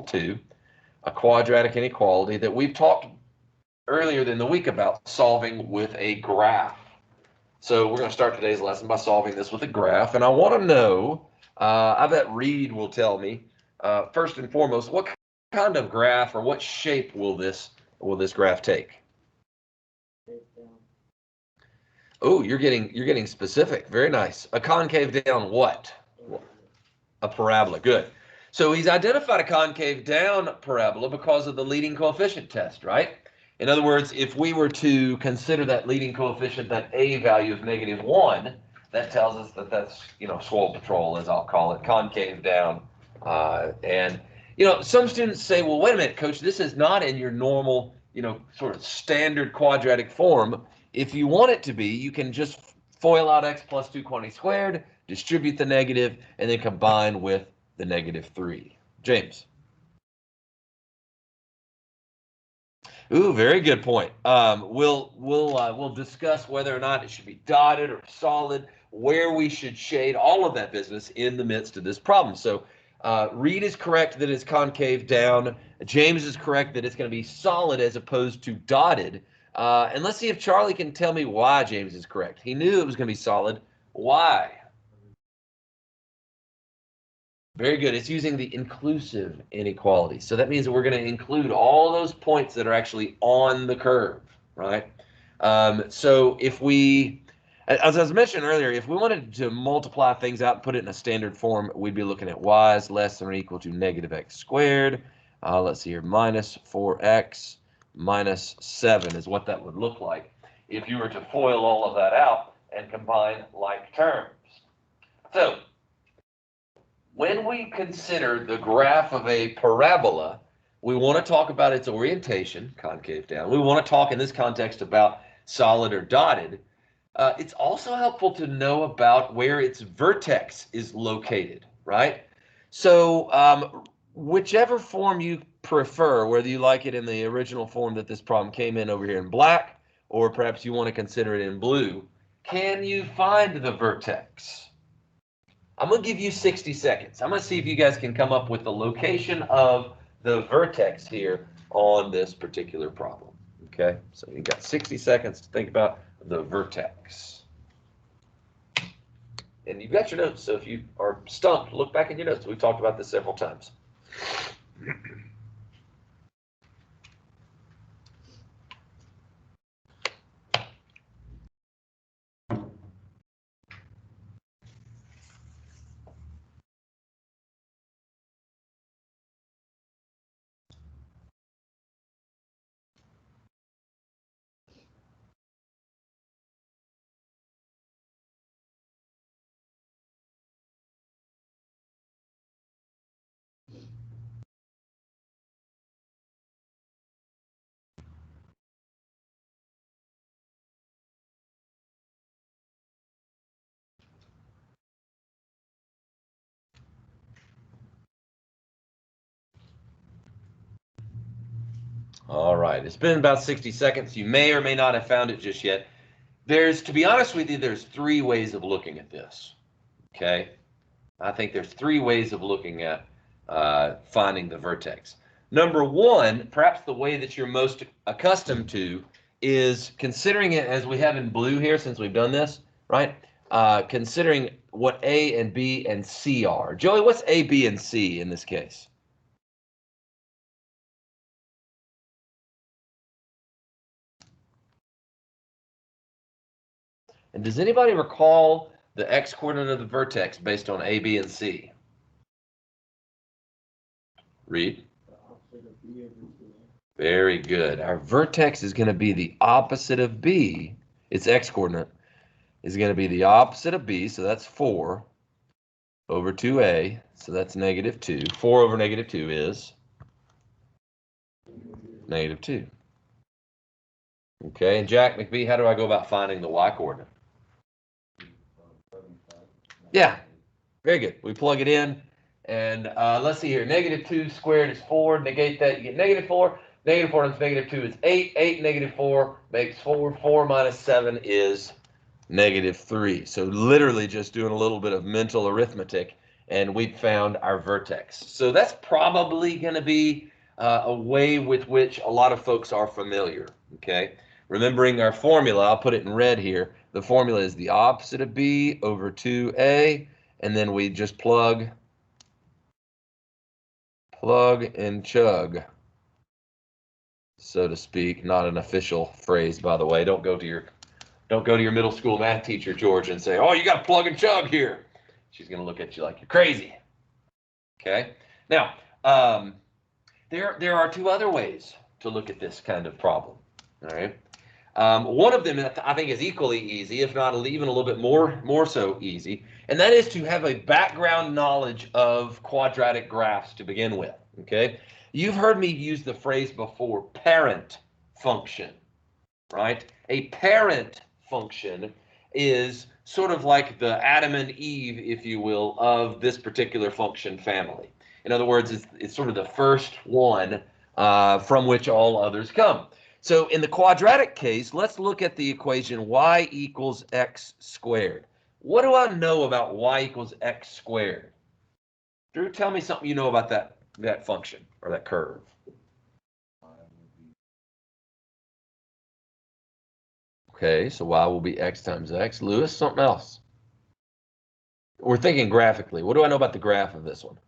to a quadratic inequality that we've talked earlier in the week about solving with a graph. So we're going to start today's lesson by solving this with a graph. And I want to know, I bet Reed will tell me, first and foremost, what kind of graph or what shape will this graph take? Oh, you're getting specific. Very nice. A concave down what? A parabola. Good. So he's identified a concave down parabola because of the leading coefficient test, right? In other words, if we were to consider that leading coefficient, that A value of -1, that tells us that that's, swirl patrol, as I'll call it, concave down. And some students say, well, wait a minute, coach, this is not in your normal, sort of standard quadratic form. If you want it to be, you can just FOIL out x plus 2 quantity squared, distribute the negative, and then combine with the -3. James. Ooh, very good point. We'll discuss whether or not it should be dotted or solid, where we should shade, all of that business in the midst of this problem. So Reed is correct that it's concave down. James is correct that it's going to be solid as opposed to dotted. And let's see if Charlie can tell me why James is correct. He knew it was going to be solid. Why? Very good. It's using the inclusive inequality. So that means that we're going to include all those points that are actually on the curve, right? So if we, as I was mentioning earlier, if we wanted to multiply things out and put it in a standard form, we'd be looking at y is less than or equal to -x squared. Let's see here, minus 4x minus 7 is what that would look like if you were to FOIL all of that out and combine like terms. So when we consider the graph of a parabola, we want to talk about its orientation, concave down. We want to talk in this context about solid or dotted. It's also helpful to know about where its vertex is located, right? So whichever form you prefer, whether you like it in the original form that this problem came in over here in black, or perhaps you want to consider it in blue, can you find the vertex? I'm going to give you 60 seconds. I'm going to see if you guys can come up with the location of the vertex here on this particular problem. Okay, so you've got 60 seconds to think about the vertex. And you've got your notes, so if you are stumped, look back in your notes. We've talked about this several times. All right, it's been about 60 seconds. You may or may not have found it just yet. To be honest with you, there's 3 ways of looking at this, okay? I think there's 3 ways of looking at finding the vertex. Number 1, perhaps the way that you're most accustomed to, is considering it as we have in blue here since we've done this, right? Considering what A and B and C are. Joey, what's A, B, and C in this case? And does anybody recall the x-coordinate of the vertex based on A, B, and C? Read. Very good. Our vertex is going to be the opposite of B. Its x-coordinate is going to be the opposite of B, so that's 4 over 2A, so that's -2. 4 over -2 is -2. Okay, and Jack McBee, how do I go about finding the y-coordinate? Yeah, very good. We plug it in, and let's see here. -2 squared is 4. Negate that, you get -4. -4 times -2 is 8. 8 -4 makes 4. 4 minus 7 is -3. So literally just doing a little bit of mental arithmetic, and we've found our vertex. So that's probably going to be a way with which a lot of folks are familiar, okay? Remembering our formula, I'll put it in red here. The formula is the opposite of b over 2a, and then we just plug and chug, so to speak. Not an official phrase, by the way. Don't go to your middle school math teacher, George, and say, "Oh, you got to plug and chug here." She's going to look at you like you're crazy. Okay. Now, there are two other ways to look at this kind of problem. All right. One of them I think is equally easy, if not even a little bit more so easy, and that is to have a background knowledge of quadratic graphs to begin with. Okay. You've heard me use the phrase before, parent function, right? A parent function is sort of like the Adam and Eve, if you will, of this particular function family. In other words, it's sort of the first one from which all others come. So in the quadratic case, let's look at the equation y equals x squared. What do I know about y equals x squared? Drew, tell me something you know about that function or that curve. Okay, so y will be x times x. Lewis, something else. We're thinking graphically. What do I know about the graph of this one?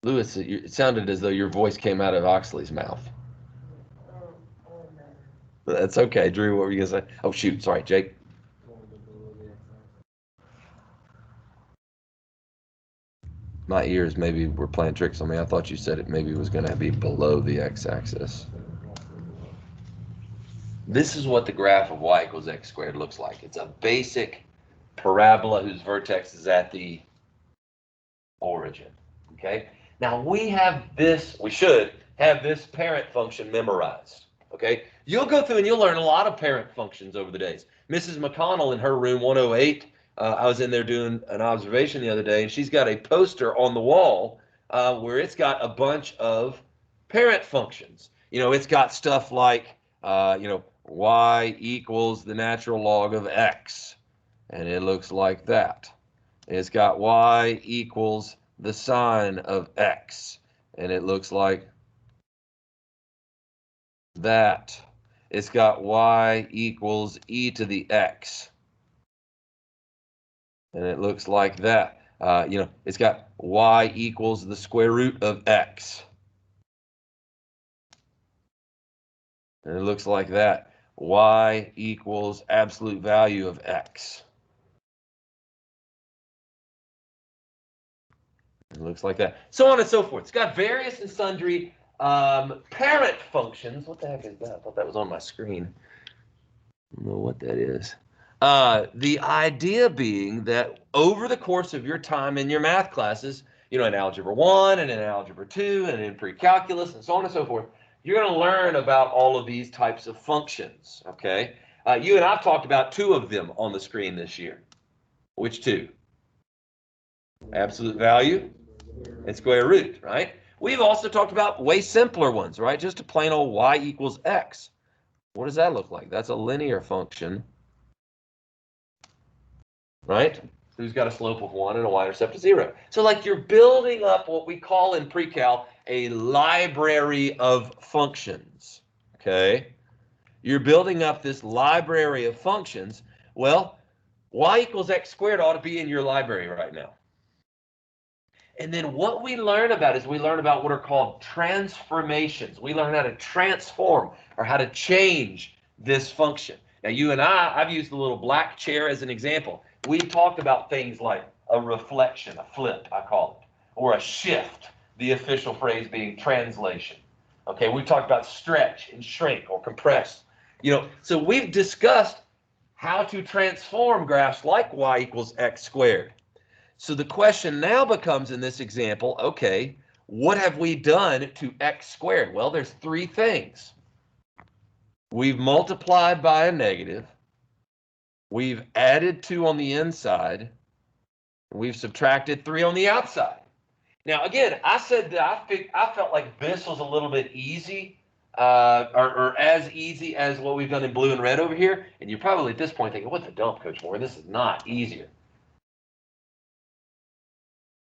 Lewis, it sounded as though your voice came out of Oxley's mouth. That's okay. Drew, what were you going to say? Oh, shoot. Sorry, Jake. My ears maybe were playing tricks on me. I thought you said it maybe was going to be below the x-axis. This is what the graph of y equals x squared looks like. It's a basic parabola whose vertex is at the origin. Okay. Now we should have this parent function memorized. Okay. You'll go through and you'll learn a lot of parent functions over the days. Mrs. McConnell in her room 108, I was in there doing an observation the other day, and she's got a poster on the wall where it's got a bunch of parent functions. It's got stuff like, y equals the natural log of x, and it looks like that. It's got y equals the sine of x, and it looks like that. It's got y equals e to the x, and it looks like that. It's got y equals the square root of x, and it looks like that. Y equals absolute value of x. It looks like that. So on and so forth. It's got various and sundry parent functions. What the heck is that? I thought that was on my screen. I don't know what that is. The idea being that over the course of your time in your math classes, in Algebra 1 and in Algebra 2 and in pre-calculus and so on and so forth, you're going to learn about all of these types of functions, okay? You and I've talked about two of them on the screen this year. Which two? Absolute value and square root, right? We've also talked about way simpler ones, right? Just a plain old y equals x. What does that look like? That's a linear function, right? Who's got a slope of 1 and a y-intercept of 0. So like you're building up what we call in pre-cal a library of functions, okay? You're building up this library of functions. Well, y equals x squared ought to be in your library right now. And then what we learn about is we learn about what are called transformations. We learn how to transform or how to change this function. Now, you and I've used the little black chair as an example. We talked about things like a reflection, a flip, I call it, or a shift, the official phrase being translation. Okay, we talked about stretch and shrink or compress. So we've discussed how to transform graphs like y equals x squared. So the question now becomes in this example, okay, what have we done to x squared? Well, there's three things. We've multiplied by a negative. We've added 2 on the inside. We've subtracted 3 on the outside. Now, again, I said that I felt like this was a little bit easy or as easy as what we've done in blue and red over here. And you're probably at this point thinking, what the dump, Coach Moore? This is not easier.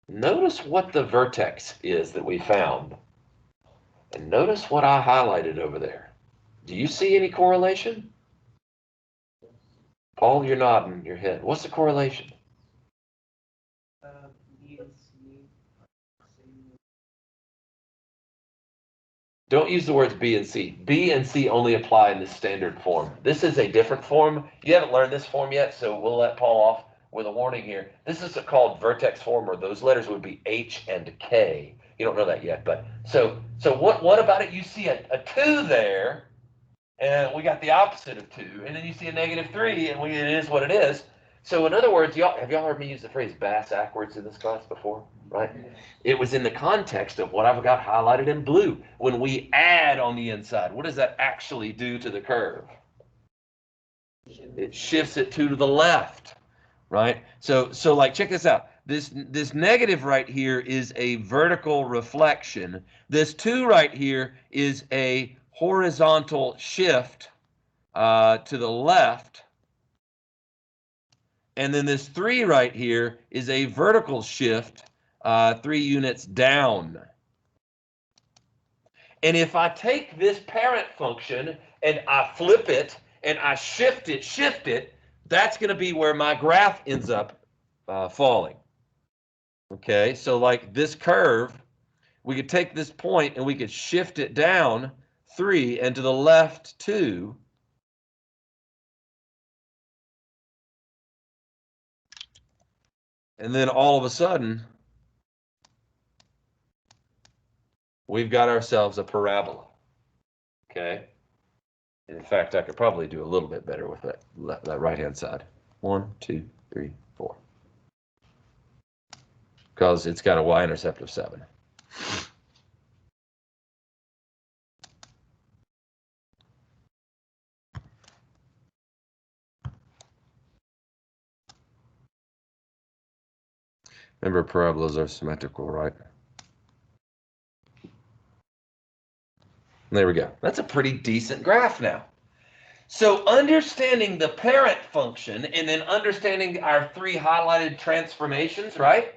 Notice what the vertex is that we found. And notice what I highlighted over there. Do you see any correlation? Paul, you're nodding your head. What's the correlation? B and C. Don't use the words B and C. B and C only apply in the standard form. This is a different form. You haven't learned this form yet, so we'll let Paul off with a warning here. This is called vertex form, or those letters would be H and K. You don't know that yet, but so what about it? You see a 2 there, and we got the opposite of 2, and then you see a -3, and it is what it is. So in other words, have y'all heard me use the phrase bass-ackwards in this class before, right? It was in the context of what I've got highlighted in blue. When we add on the inside, what does that actually do to the curve? It shifts it to the left, right? So like, check this out. This negative right here is a vertical reflection. This 2 right here is a horizontal shift to the left. And then this 3 right here is a vertical shift 3 units down. And if I take this parent function and I flip it and I shift it, that's going to be where my graph ends up falling. Okay, so like this curve, we could take this point and we could shift it down 3 and to the left 2. And then all of a sudden, we've got ourselves a parabola. Okay. And in fact, I could probably do a little bit better with that right-hand side. 1, 2, 3, 4. Because it's got a y-intercept of 7. Remember, parabolas are symmetrical, right? There we go. That's a pretty decent graph now. So understanding the parent function and then understanding our 3 highlighted transformations, right?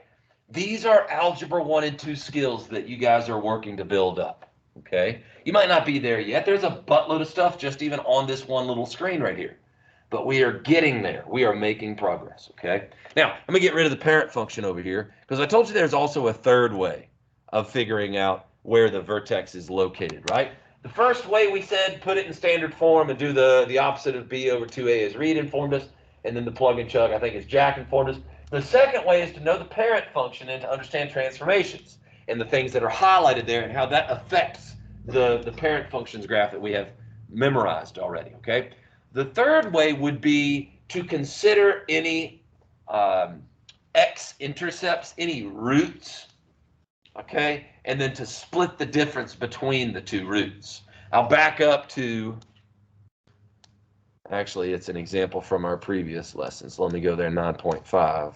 These are algebra 1 and 2 skills that you guys are working to build up, okay? You might not be there yet. There's a buttload of stuff just even on this one little screen right here. But we are getting there. We are making progress, okay? Now, let me get rid of the parent function over here, because I told you there's also a third way of figuring out where the vertex is located, right? The first way we said put it in standard form and do the opposite of B over 2A as Reed informed us, and then the plug and chug, I think, as Jack informed us. The second way is to know the parent function and to understand transformations and the things that are highlighted there and how that affects the parent functions graph that we have memorized already, okay? The third way would be to consider any X-intercepts, any roots, okay? And then to split the difference between the 2 roots. I'll back up to, actually, it's an example from our previous lesson. So let me go there, 9.5.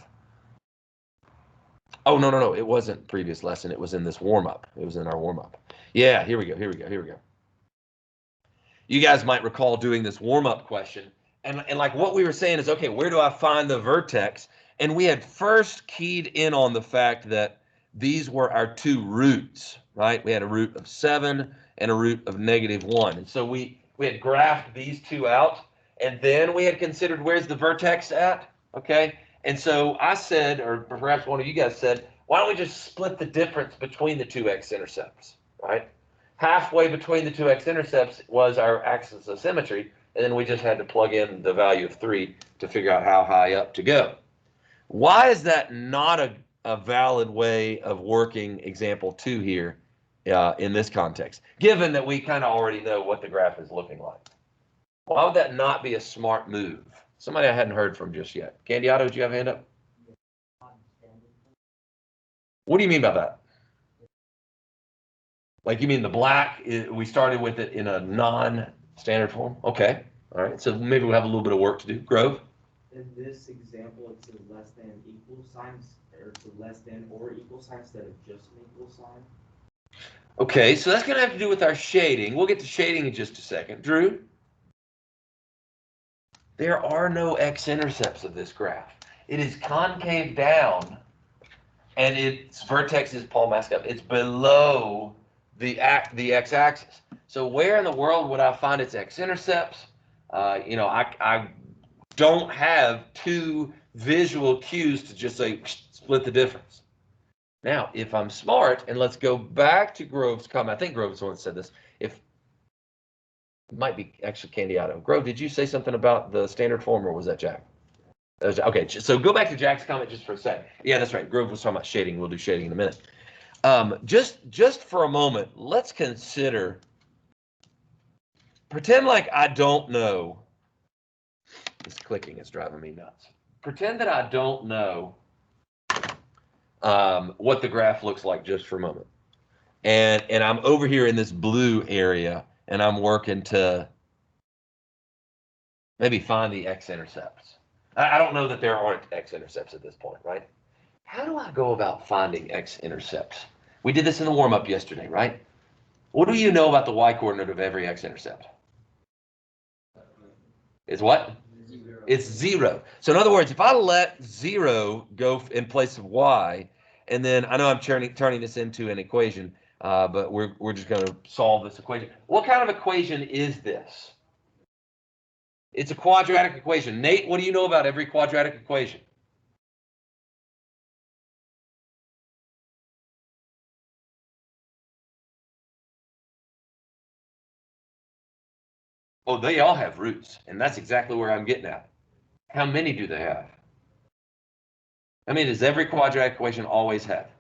Oh, no, it wasn't previous lesson. It was in this warm-up. It was in our warm-up. Yeah, here we go. You guys might recall doing this warm-up question. And like what we were saying is, okay, where do I find the vertex? And we had first keyed in on the fact that these were our 2 roots, right? We had a root of 7 and a root of -1. And so we had graphed these 2 out, and then we had considered where's the vertex at, okay? And so I said, or perhaps one of you guys said, why don't we just split the difference between the 2 x-intercepts, right? Halfway between the 2 x-intercepts was our axis of symmetry, and then we just had to plug in the value of 3 to figure out how high up to go. Why is that not a valid way of working example 2 here in this context, given that we kind of already know what the graph is looking like? Why would that not be a smart move? Somebody I hadn't heard from just yet. Candiato, did you have a hand up? What do you mean by that? Like, you mean the black, we started with it in a non-standard form? Okay, all right, so maybe we'll have a little bit of work to do. Grove? In this example, it's a less than equal signs, or it's a less than or equal sign instead of just an equal sign. Okay, so that's going to have to do with our shading. We'll get to shading in just a second. Drew? There are no x-intercepts of this graph. It is concave down, and its vertex is Paul Mascap. It's below the x-axis. So where in the world would I find its x-intercepts? I don't have two visual cues to just say split the difference. Now, if I'm smart, and let's go back to Grove's comment. I think Grove's the one that said this. If it might be actually Candiato. Grove, did you say something about the standard form, or was that Jack? Okay, so go back to Jack's comment just for a second. Yeah, that's right. Grove was talking about shading. We'll do shading in a minute. Just for a moment, let's consider. Pretend like I don't know. This clicking is driving me nuts. Pretend that I don't know what the graph looks like just for a moment. And I'm over here in this blue area, and I'm working to maybe find the x-intercepts. I don't know that there aren't x-intercepts at this point, right? How do I go about finding x-intercepts? We did this in the warm-up yesterday, right? What do you know about the y-coordinate of every x-intercept? It's what? Zero. It's 0. So in other words, if I let 0 go in place of y, and then I know I'm turning this into an equation, but we're just going to solve this equation. What kind of equation is this? It's a quadratic equation. Nate, what do you know about every quadratic equation? Oh, they all have roots, and that's exactly where I'm getting at. How many do they have? I mean, does every quadratic equation always have?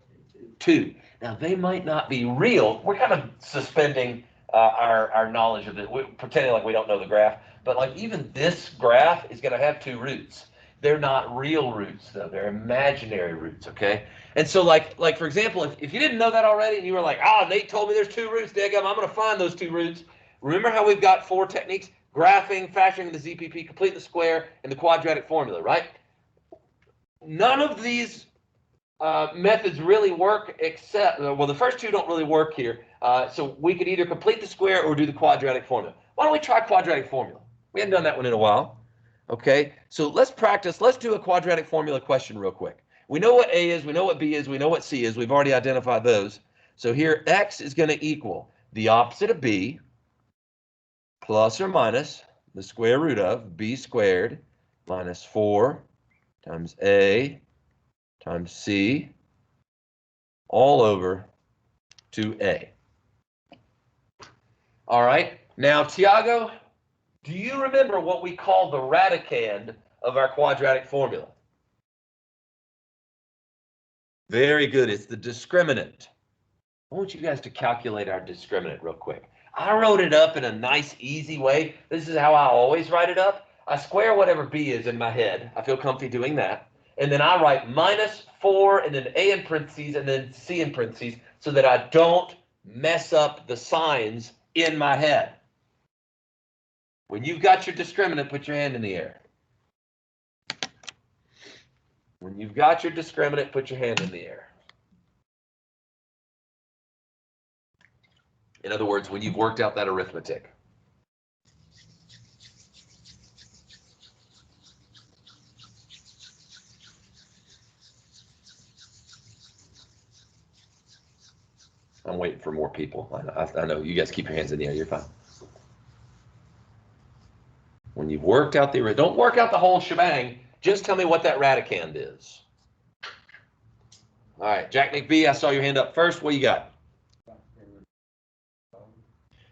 2. Now, they might not be real. We're kind of suspending our knowledge of it. We're pretending like we don't know the graph. But like even this graph is going to have 2 roots. They're not real roots, though. They're imaginary roots, okay? And so like for example, if you didn't know that already and you were like, Nate told me there's 2 roots, daggum, I'm going to find those 2 roots. Remember how we've got 4 techniques? Graphing, fashioning the ZPP, complete the square, and the quadratic formula, right? None of these methods really work except, well, the first 2 don't really work here. So we could either complete the square or do the quadratic formula. Why don't we try quadratic formula? We haven't done that one in a while. Okay, so let's practice. Let's do a quadratic formula question real quick. We know what A is, we know what B is, we know what C is. We've already identified those. So here, X is going to equal the opposite of B plus or minus the square root of B squared minus 4 times A times C all over 2A. All right, now Tiago, do you remember what we call the radicand of our quadratic formula? Very good, it's the discriminant. I want you guys to calculate our discriminant real quick. I wrote it up in a nice, easy way. This is how I always write it up. I square whatever B is in my head. I feel comfy doing that. And then I write minus 4 and then A in parentheses and then C in parentheses so that I don't mess up the signs in my head. When you've got your discriminant, put your hand in the air. When you've got your discriminant, put your hand in the air. In other words, when you've worked out that arithmetic. I'm waiting for more people. I know you guys keep your hands in the air. You're fine. When you've worked out the, don't work out the whole shebang. Just tell me what that radicand is. All right, Jack Nick B, I saw your hand up first. What you got?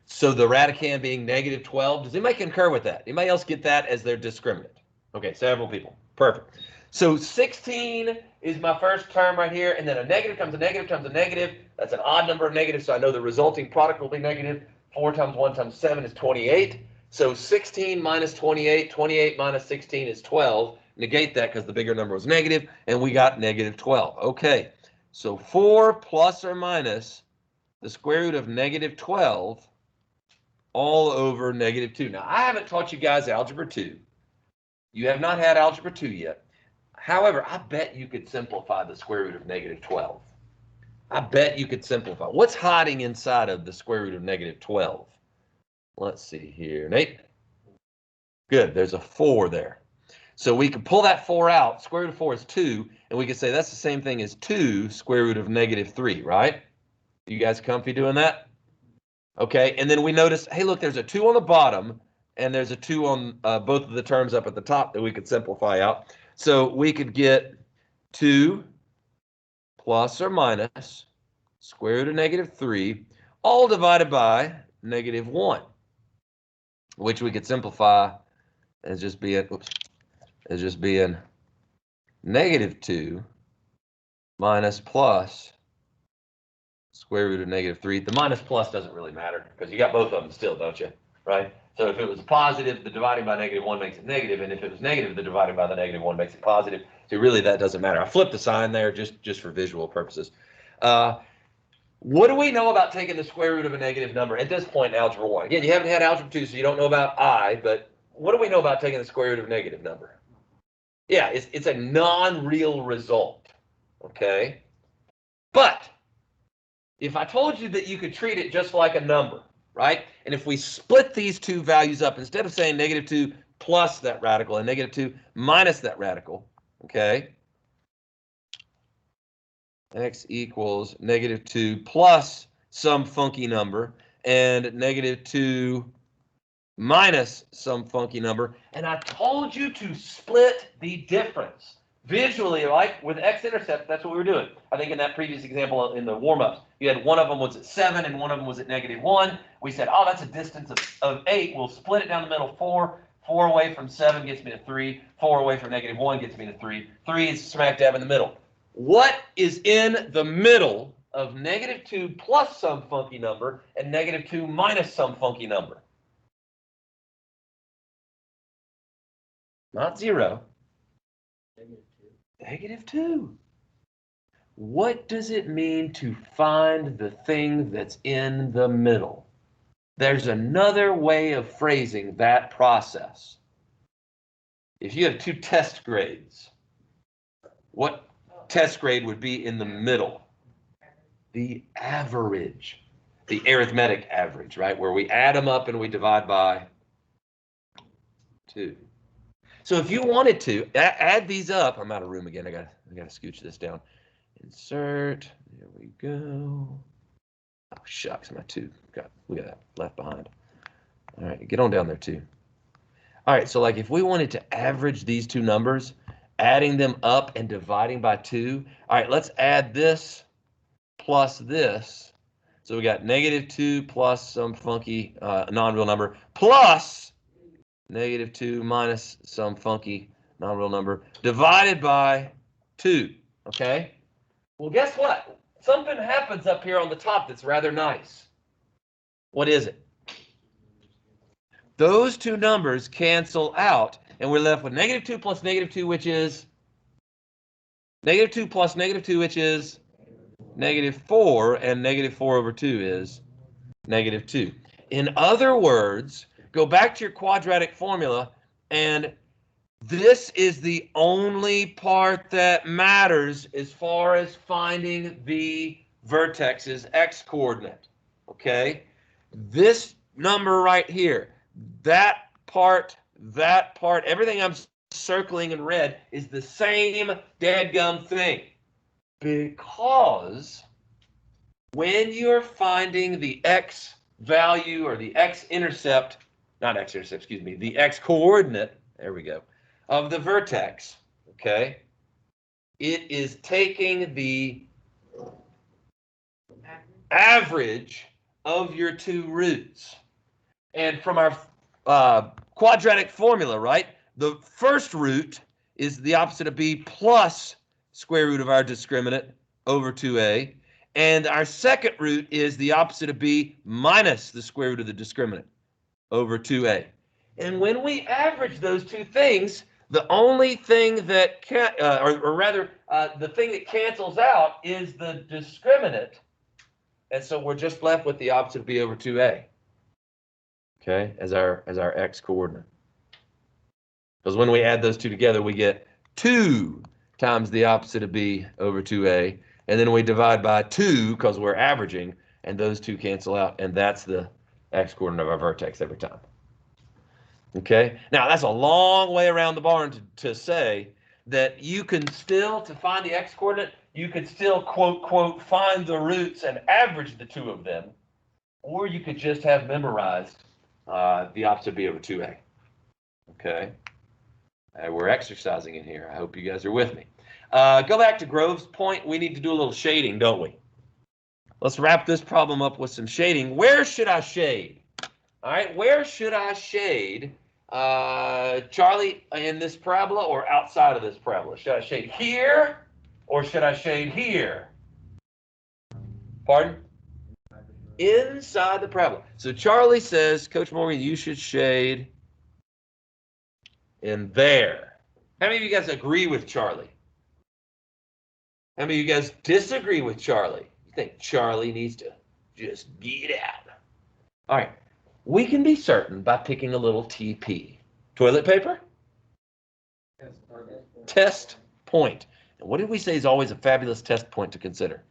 So the radicand being negative 12. Does anybody concur with that? Anybody else get that as their discriminant? Okay, several people. Perfect. So 16 is my first term right here, and then a negative times a negative times a negative. That's an odd number of negatives, so I know the resulting product will be negative. 4 times 1 times 7 is 28. So 16 minus 28, 28 minus 16 is 12. Negate that because the bigger number was negative, and we got negative 12. Okay, so 4 plus or minus the square root of negative 12 all over negative 2. Now, I haven't taught you guys algebra 2. You have not had algebra 2 yet. However, I bet you could simplify the square root of negative 12. I bet you could simplify. What's hiding inside of the square root of negative 12? Let's see here, Nate. Good, there's a 4 there. So we can pull that 4 out. Square root of 4 is 2, and we can say that's the same thing as 2 square root of negative 3, right? You guys comfy doing that? Okay, and then we notice, hey, look, there's a 2 on the bottom, and there's a 2 on both of the terms up at the top that we could simplify out. So we could get 2 plus or minus square root of negative 3, all divided by negative 1, which we could simplify as just being, negative 2 minus plus square root of negative 3. The minus plus doesn't really matter because you got both of them still, don't you? Right? So if it was positive, the dividing by negative 1 makes it negative, and if it was negative, the dividing by the negative 1 makes it positive. So really that doesn't matter. I flipped the sign there just for visual purposes. What do we know about taking the square root of a negative number at this point in Algebra 1? Again, you haven't had Algebra 2, so you don't know about I, but what do we know about taking the square root of a negative number? Yeah, it's a non-real result, okay? But if I told you that you could treat it just like a number, right? And if we split these two values up, instead of saying negative 2 plus that radical and negative 2 minus that radical, okay? X equals negative 2 plus some funky number and negative 2 minus some funky number. And I told you to split the difference. Visually, like with X-Intercepts, that's what we were doing. I think in that previous example in the warm-ups, you had one of them was at 7 and one of them was at negative 1. We said, oh, that's a distance of 8. We'll split it down the middle, 4. 4 away from 7 gets me to 3. 4 away from negative 1 gets me to 3. 3 is smack dab in the middle. What is in the middle of negative 2 plus some funky number and negative 2 minus some funky number? Not 0. Negative 2. What does it mean to find the thing that's in the middle? There's another way of phrasing that process. If you have 2 test grades, what test grade would be in the middle? The average, the arithmetic average, right? Where we add them up and we divide by 2. So if you wanted to add these up, I'm out of room again. I gotta scooch this down. Insert. There we go. Oh shucks, my 2 we got that left behind. All right, get on down there too. All right, so like if we wanted to average these 2 numbers, adding them up and dividing by 2. All right, let's add this plus this. So we got negative 2 plus some funky non-real number plus negative 2 minus some funky non-real number divided by 2, okay? Well, guess what? Something happens up here on the top that's rather nice. What is it? Those 2 numbers cancel out, and we're left with negative 2 plus negative 2, which is negative 2 plus negative 2, which is negative 4, and negative 4 over 2 is negative 2. In other words, go back to your quadratic formula, and this is the only part that matters as far as finding the vertex's x-coordinate, okay? This number right here, that part, everything I'm circling in red is the same dadgum thing. Because when you're finding the x value or the x-intercept, not x-intercept, excuse me, the x-coordinate, there we go, of the vertex, okay, it is taking the average of your 2 roots. And from our quadratic formula, right, the first root is the opposite of b plus square root of our discriminant over 2a. And our second root is the opposite of b minus the square root of the discriminant over 2a. And when we average those 2 things, the only thing that the thing that cancels out is the discriminant. And so we're just left with the opposite of b over 2a, okay, as our x coordinate. Because when we add those 2 together, we get 2 times the opposite of b over 2a. and then we divide by 2 because we're averaging, and those two cancel out, and that's the x-coordinate of our vertex every time. Okay, now that's a long way around the barn to say that you can still, to find the x-coordinate, you could still, quote, quote, find the roots and average the two of them, or you could just have memorized the opposite b over 2a. Okay, we're exercising in here. I hope you guys are with me. Go back to Grove's point. We need to do a little shading, don't we? Let's wrap this problem up with some shading. Where should I shade? All right, where should I shade Charlie in this parabola or outside of this parabola? Should I shade here or should I shade here? Pardon? Inside the parabola. So Charlie says, Coach Morgan, you should shade in there. How many of you guys agree with Charlie? How many of you guys disagree with Charlie? You think Charlie needs to just get out? All right. We can be certain by picking a little TP. Toilet paper? Test point. And what did we say is always a fabulous test point to consider?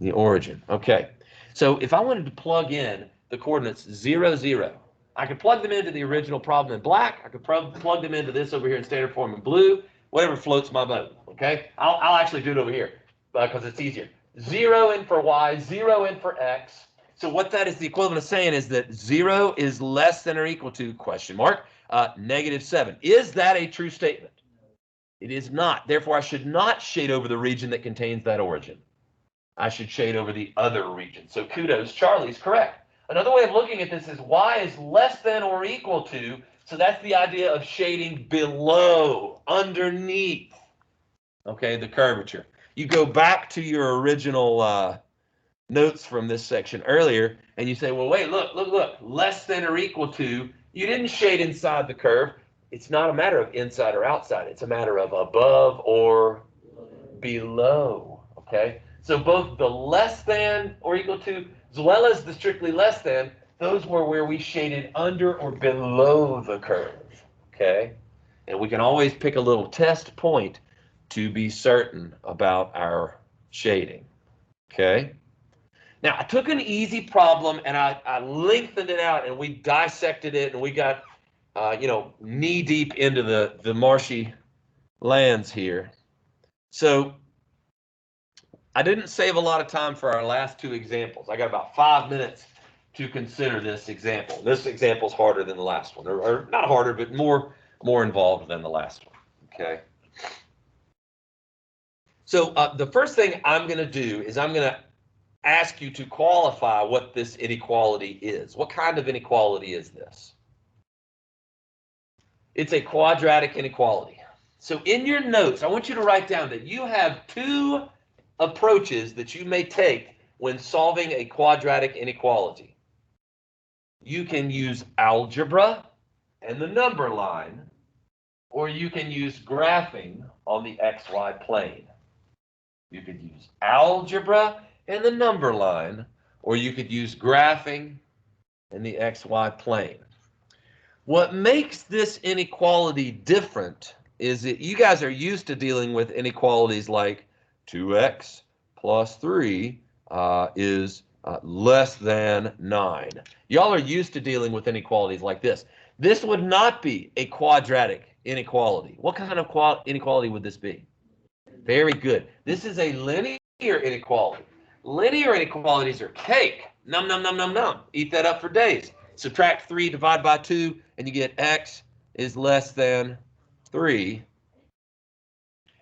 The origin. Okay. So if I wanted to plug in the coordinates 0, 0, I could plug them into the original problem in black. I could plug them into this over here in standard form in blue. Whatever floats my boat. Okay. I'll actually do it over here because it's easier. 0 in for y, 0 in for x. So what that is the equivalent of saying is that 0 is less than or equal to, question mark, -7. Is that a true statement? It is not. Therefore, I should not shade over the region that contains that origin. I should shade over the other region. So kudos, Charlie's correct. Another way of looking at this is y is less than or equal to, so that's the idea of shading below, underneath, okay, the curvature. You go back to your original notes from this section earlier, and you say, well, wait, look, less than or equal to, you didn't shade inside the curve. It's not a matter of inside or outside. It's a matter of above or below, okay? So both the less than or equal to, as well as the strictly less than, those were where we shaded under or below the curve, okay? And we can always pick a little test point to be certain about our shading, okay? Now, I took an easy problem and I lengthened it out and we dissected it and we got, knee deep into the marshy lands here. So I didn't save a lot of time for our last two examples. I got about 5 minutes to consider this example. This example is harder than the last one, or not harder, but more involved than the last one, okay? So the first thing I'm going to do is I'm going to ask you to qualify what this inequality is. What kind of inequality is this? It's a quadratic inequality. So in your notes, I want you to write down that you have two approaches that you may take when solving a quadratic inequality. You can use algebra and the number line, or you can use graphing on the XY plane. You could use algebra and the number line, or you could use graphing in the XY plane. What makes this inequality different is that you guys are used to dealing with inequalities like 2x plus 3 is less than 9. Y'all are used to dealing with inequalities like this. This would not be a quadratic inequality. What kind of inequality would this be? Very good. This is a linear inequality. Linear inequalities are cake. Num, num, num, num, num. Eat that up for days. Subtract 3, divide by 2, and you get x is less than 3.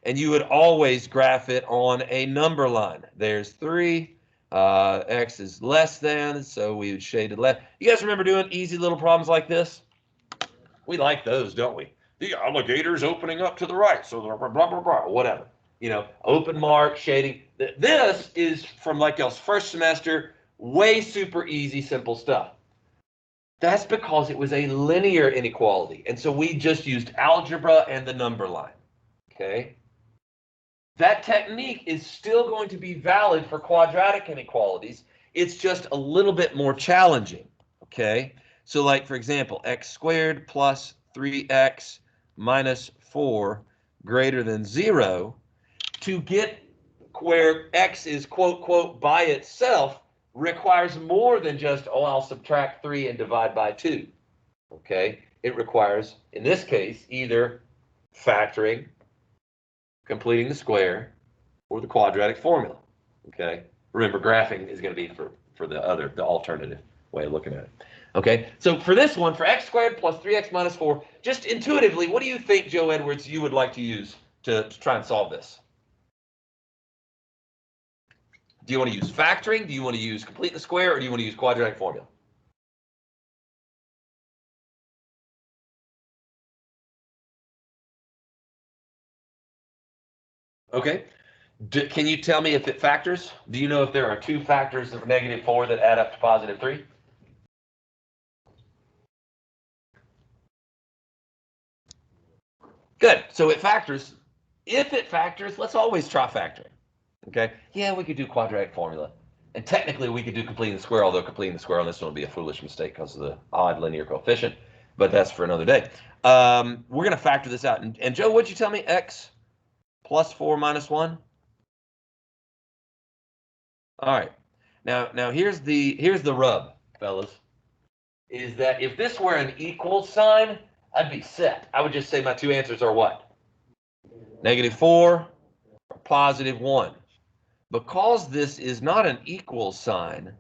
And you would always graph it on a number line. There's 3. X is less than, so we would shade it left. You guys remember doing easy little problems like this? We like those, don't we? The alligator's opening up to the right, so blah, blah, blah, blah, whatever. You know, open mark, shading. This is from like y'all's first semester, way super easy, simple stuff. That's because it was a linear inequality. And so we just used algebra and the number line, okay? That technique is still going to be valid for quadratic inequalities. It's just a little bit more challenging, okay? So like, for example, x squared plus 3x minus 4 greater than 0. To get where x is quote, quote, by itself requires more than just, oh, I'll subtract 3 and divide by 2. Okay? It requires, in this case, either factoring, completing the square, or the quadratic formula. Okay? Remember, graphing is going to be for the alternative way of looking at it. Okay? So for this one, for x squared plus 3x minus 4, just intuitively, what do you think, Joe Edwards, you would like to use to try and solve this? Do you want to use factoring? Do you want to use complete the square? Or do you want to use quadratic formula? Okay. Can you tell me if it factors? Do you know if there are 2 factors of -4 that add up to +3? Good. So it factors. If it factors, let's always try factoring. Okay. Yeah, we could do quadratic formula. And technically, we could do completing the square, although completing the square on this one would be a foolish mistake because of the odd linear coefficient. But that's for another day. We're going to factor this out. And Joe, what'd you tell me? X plus 4 minus 1? All right. Now here's the rub, fellas. Is that if this were an equal sign, I'd be set. I would just say my 2 answers are what? -4 or +1. Because this is not an equal sign,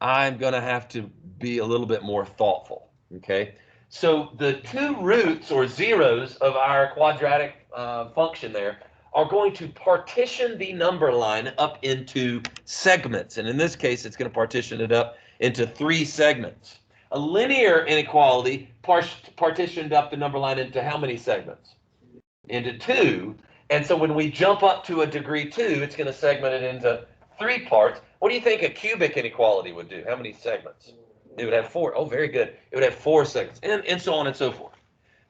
I'm going to have to be a little bit more thoughtful. Okay? So the 2 roots or zeros of our quadratic function there are going to partition the number line up into segments. And in this case, it's going to partition it up into 3 segments. A linear inequality partitioned up the number line into how many segments? Into 2. And so when we jump up to a degree 2, it's going to segment it into 3 parts. What do you think a cubic inequality would do? How many segments? It would have 4. Oh, very good. It would have 4 segments, and so on and so forth.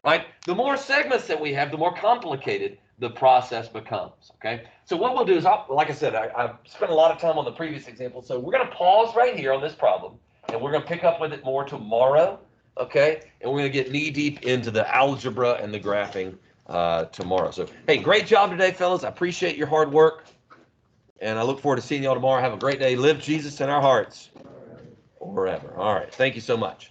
Right? The more segments that we have, the more complicated the process becomes. Okay? So what we'll do is, like I said, I've spent a lot of time on the previous example, so we're going to pause right here on this problem, and we're going to pick up with it more tomorrow. Okay? And we're going to get knee-deep into the algebra and the graphing tomorrow. So, hey, great job today, fellas. I appreciate your hard work, and I look forward to seeing y'all tomorrow. Have a great day. Live Jesus in our hearts forever. All right. Thank you so much.